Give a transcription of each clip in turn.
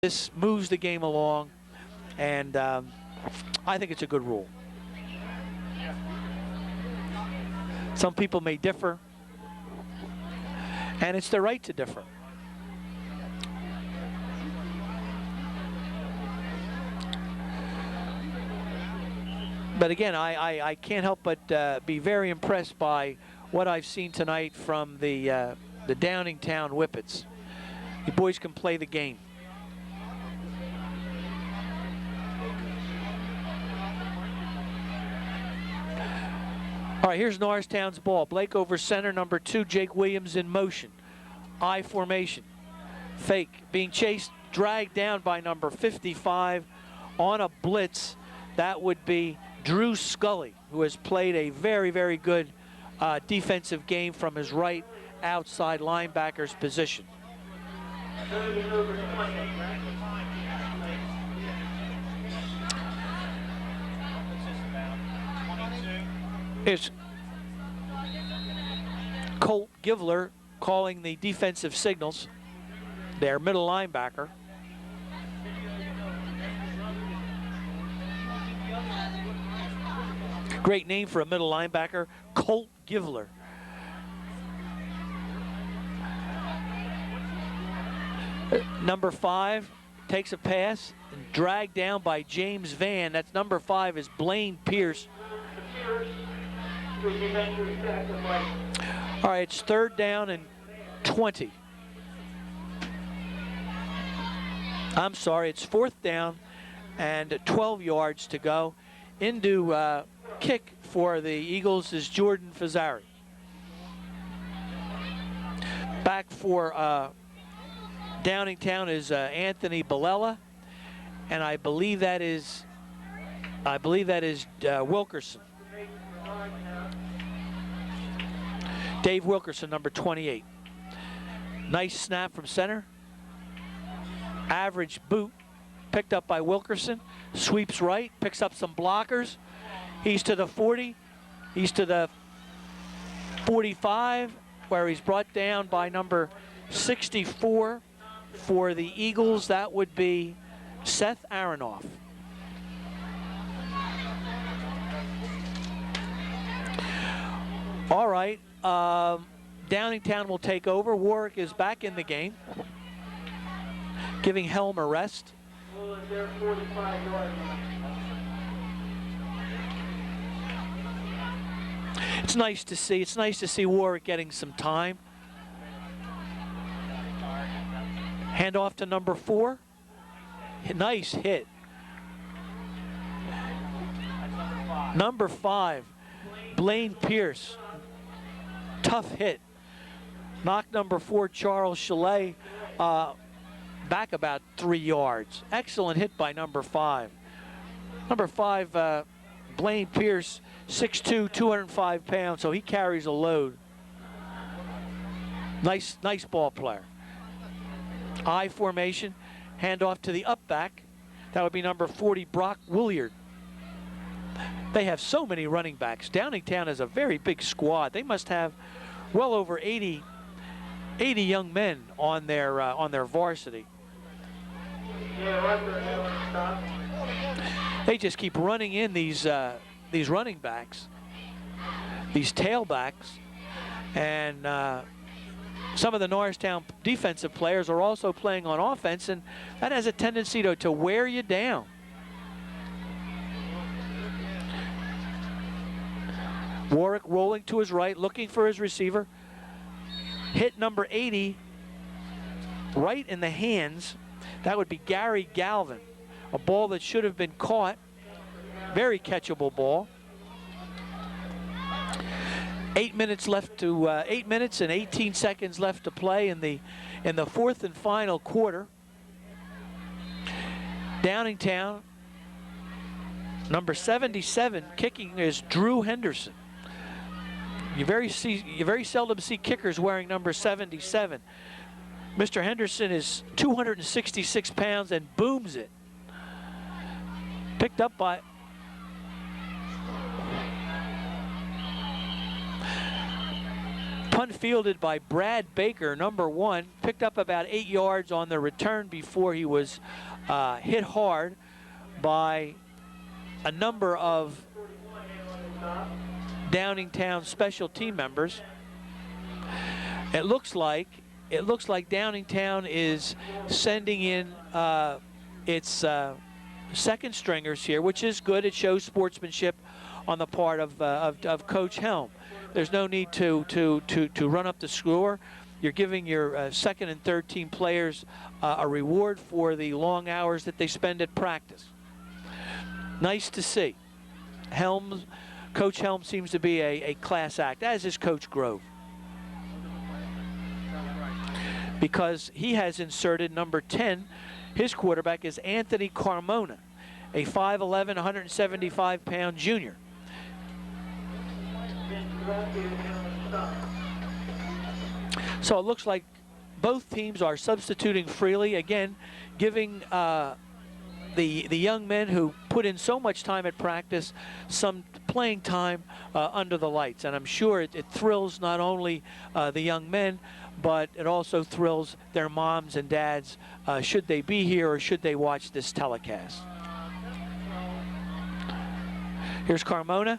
This moves the game along, and I think it's a good rule. Some people may differ, and it's their right to differ. But again, I can't help but be very impressed by what I've seen tonight from the Downingtown Whippets. The boys can play the game. All right, here's Norristown's ball. Blake over center, number 2, Jake Williams in motion. I formation. Fake, being chased, dragged down by number 55 on a blitz. That would be Drew Scully, who has played a very, very good defensive game from his right outside linebacker's position. It's Colt Givler calling the defensive signals, their middle linebacker. Great name for a middle linebacker, Colt Givler. Number 5 takes a pass and dragged down by James Van. That's number 5 is Blaine Pierce. All right, it's 3rd down and 20. I'm sorry, it's 4th down and 12 yards to go. Into kick for the Eagles is Jordan Fazzari. Back for Downingtown is Anthony Bilella, and I believe that is Wilkerson. Dave Wilkerson, number 28. Nice snap from center. Average boot picked up by Wilkerson. Sweeps right, picks up some blockers. He's to the 40. He's to the 45, where he's brought down by number 64 for the Eagles. That would be Seth Aronoff. All right, Downingtown will take over. Warwick is back in the game, giving Helm a rest. It's nice to see. It's nice to see Warwick getting some time. Hand off to number 4. Nice hit. Number 5, Blaine Pierce. Tough hit. Knocked number 4, Charles Chalet, back about 3 yards. Excellent hit by number 5. Number 5, Blaine Pierce, 6'2", 205 pounds, so he carries a load. Nice ball player. I formation, hand off to the up back. That would be number 40, Brock Williard. They have so many running backs. Downingtown is a very big squad. They must have well over 80 young men on their varsity. They just keep running in these running backs, these tailbacks, and some of the Norristown defensive players are also playing on offense, and that has a tendency to wear you down. Warwick rolling to his right, looking for his receiver. Hit number 80 right in the hands. That would be Gary Galvin. A ball that should have been caught. Very catchable ball. 8 minutes and 18 seconds left to play in the 4th and final quarter. Downingtown, number 77, kicking is Drew Henderson. You very seldom see kickers wearing number 77. Mr. Henderson is 266 pounds and booms it. Picked up by Punt fielded by Brad Baker, number 1, picked up about 8 yards on the return before he was hit hard by a number of Downingtown special team members. It looks like Downingtown is sending in its second stringers here, which is good. It shows sportsmanship on the part of Coach Helm. There's no need to run up the score. You're giving your second and third team players a reward for the long hours that they spend at practice. Nice to see. Coach Helm seems to be a class act, as is Coach Grove, because he has inserted number 10. His quarterback is Anthony Carmona, a 5'11", 175-pound junior. So it looks like both teams are substituting freely, again, giving the young men who put in so much time at practice some playing time under the lights. And I'm sure it thrills not only the young men, but it also thrills their moms and dads, should they be here or should they watch this telecast. Here's Carmona.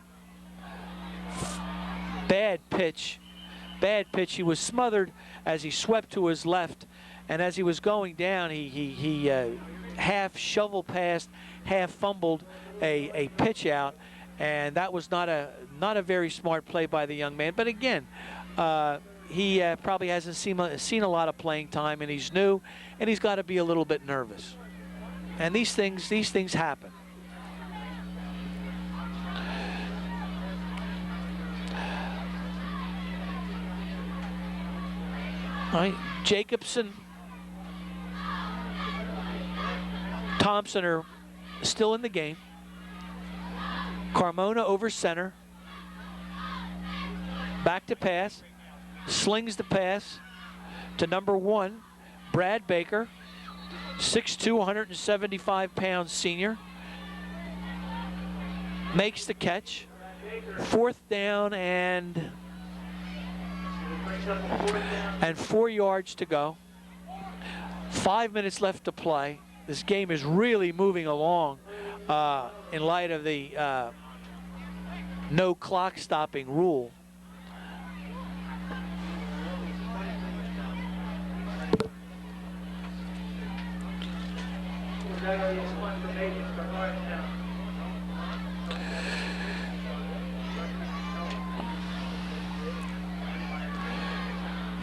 Bad pitch. He was smothered as he swept to his left, and as he was going down, he half shovel passed, half fumbled a pitch out, and that was not a very smart play by the young man. But again, he probably hasn't seen a lot of playing time, and he's new, and he's got to be a little bit nervous. And these things happen. All right, Jacobson, Thompson are still in the game. Carmona over center. Back to pass. Slings the pass to number 1, Brad Baker, 6'2", 175-pound senior. Makes the catch. 4th down and 4 yards to go. 5 minutes left to play. This game is really moving along in light of the no clock stopping rule.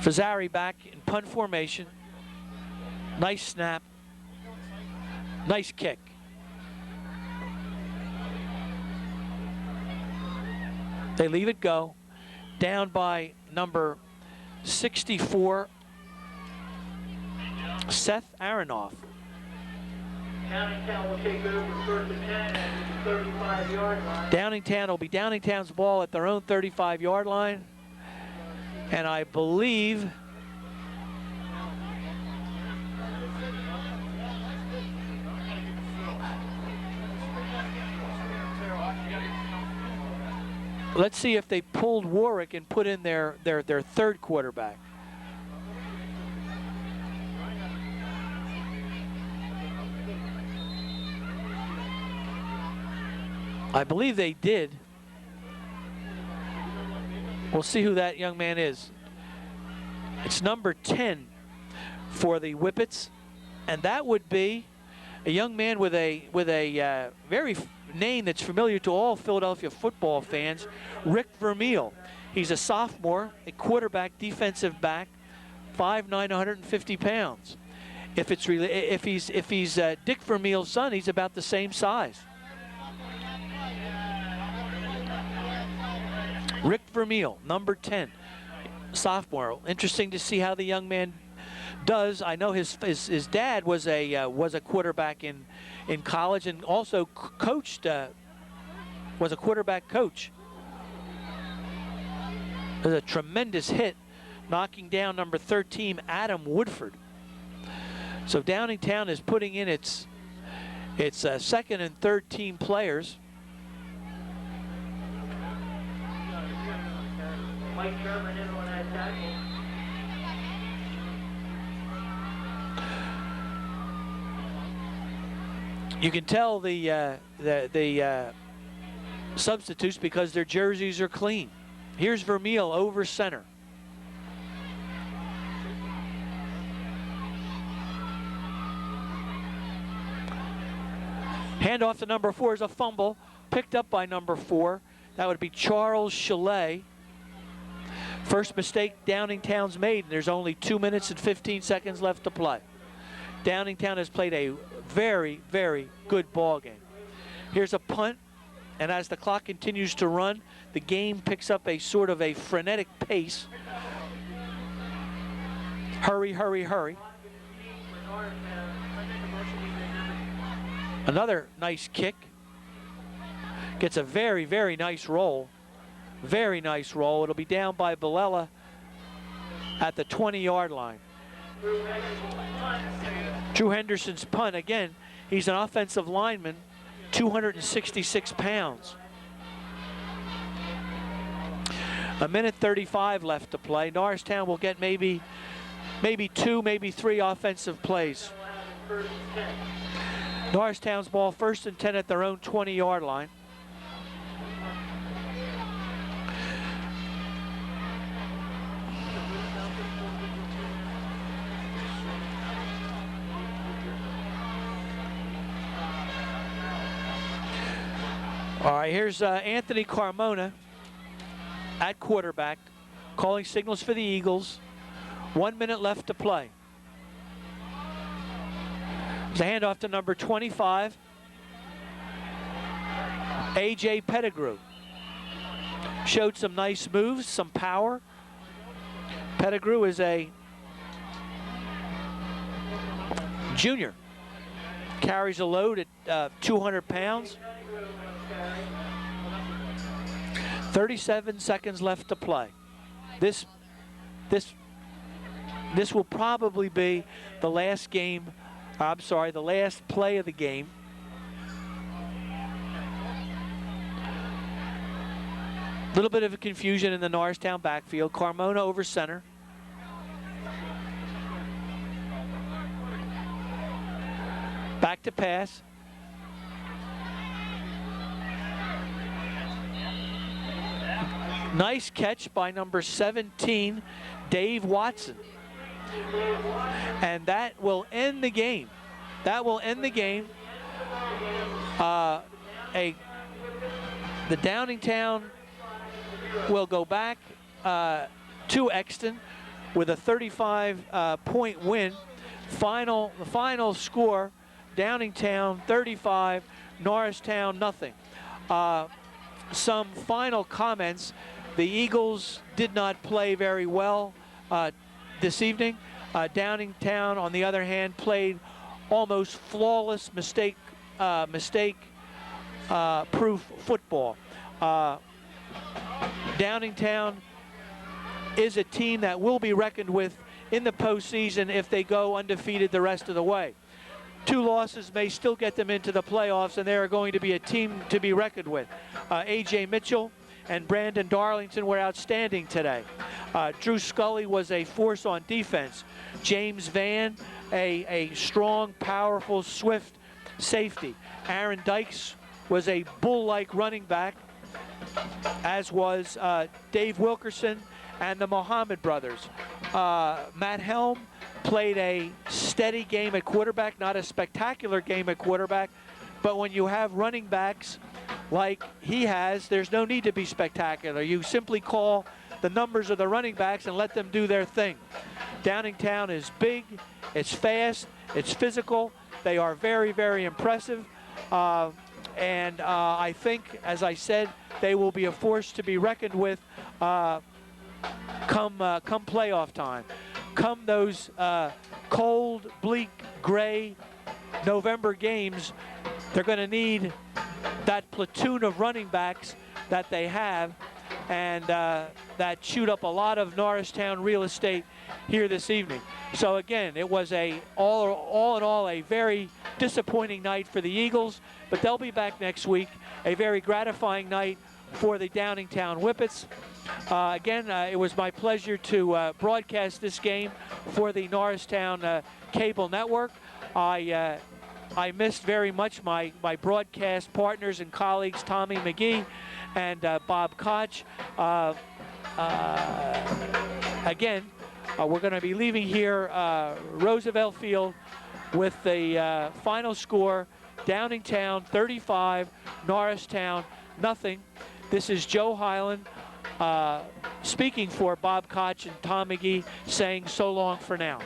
Fazzari back in punt formation. Nice snap. Nice kick. They leave it go. Down by number 64, Seth Aronoff. Downingtown will take over 1st and 10 at the 35-yard line. Downingtown will be Downingtown's ball at their own 35-yard line. And I believe let's see if they pulled Warwick and put in their third quarterback. I believe they did. We'll see who that young man is. It's number 10 for the Whippets, and that would be a young man with a very name that's familiar to all Philadelphia football fans, Rick Vermeil. He's a sophomore, a quarterback, defensive back, 5'9", 150 pounds. If he's Dick Vermeil's son, he's about the same size. Rick Vermeil, number 10, sophomore. Interesting to see how the young man does. I know his dad was a quarterback in college and also coached, was a quarterback coach. There's a tremendous hit, knocking down number 13, Adam Woodford. So Downingtown is putting in its second and third team players. Mike Sherman in on that You can tell the substitutes because their jerseys are clean. Here's Vermeil over center. Handoff to number 4 is a fumble, picked up by number 4. That would be Charles Chalet. First mistake Downingtown's made, and there's only 2 minutes and 15 seconds left to play. Downingtown has played a very, very good ball game. Here's a punt, and as the clock continues to run, the game picks up a sort of a frenetic pace. Hurry, hurry, hurry. Another nice kick. Gets a very, very nice roll. Very nice roll. It'll be down by Bilella at the 20-yard line. Drew Henderson's punt. Again, he's an offensive lineman, 266 pounds. A minute 35 left to play. Norristown will get maybe 2, maybe 3 offensive plays. Norristown's ball, 1st and 10 at their own 20-yard line. All right, here's Anthony Carmona at quarterback, calling signals for the Eagles. 1 minute left to play. There's a handoff to number 25, A.J. Pettigrew. Showed some nice moves, some power. Pettigrew is a junior. Carries a load at 200 pounds. 37 seconds left to play. This will probably be the last game. I'm sorry, the last play of the game. A little bit of a confusion in the Norristown backfield. Carmona over center. Back to pass. Nice catch by number 17, Dave Watson. And that will end the game. That will end the game. The Downingtown will go back to Exton with a 35-point win. The final score, Downingtown 35, Norristown nothing. Some final comments. The Eagles did not play very well this evening. Downingtown, on the other hand, played almost flawless, mistake-proof football. Downingtown is a team that will be reckoned with in the postseason if they go undefeated the rest of the way. 2 losses may still get them into the playoffs, and they are going to be a team to be reckoned with. A.J. Mitchell and Brandon Darlington were outstanding today. Drew Scully was a force on defense. James Van, a strong, powerful, swift safety. Aaron Dykes was a bull-like running back, as was Dave Wilkerson and the Mohammed brothers. Matt Helm played a steady game at quarterback, not a spectacular game at quarterback, but when you have running backs like he has, there's no need to be spectacular. You simply call the numbers of the running backs and let them do their thing. Downingtown is big, it's fast, it's physical. They are very, very impressive. And I think, as I said, they will be a force to be reckoned with come playoff time. Come those cold, bleak, gray November games, they're going to need that platoon of running backs that they have, and that chewed up a lot of Norristown real estate here this evening. So again, it was all in all a very disappointing night for the Eagles, but they'll be back next week. A very gratifying night for the Downingtown Whippets. Again, it was my pleasure to broadcast this game for the Norristown Cable Network. I missed very much my broadcast partners and colleagues, Tommy McGee and Bob Koch. Again, we're going to be leaving here Roosevelt Field with the final score, Downingtown 35, Norristown nothing. This is Joe Hyland speaking for Bob Koch and Tom McGee, saying so long for now.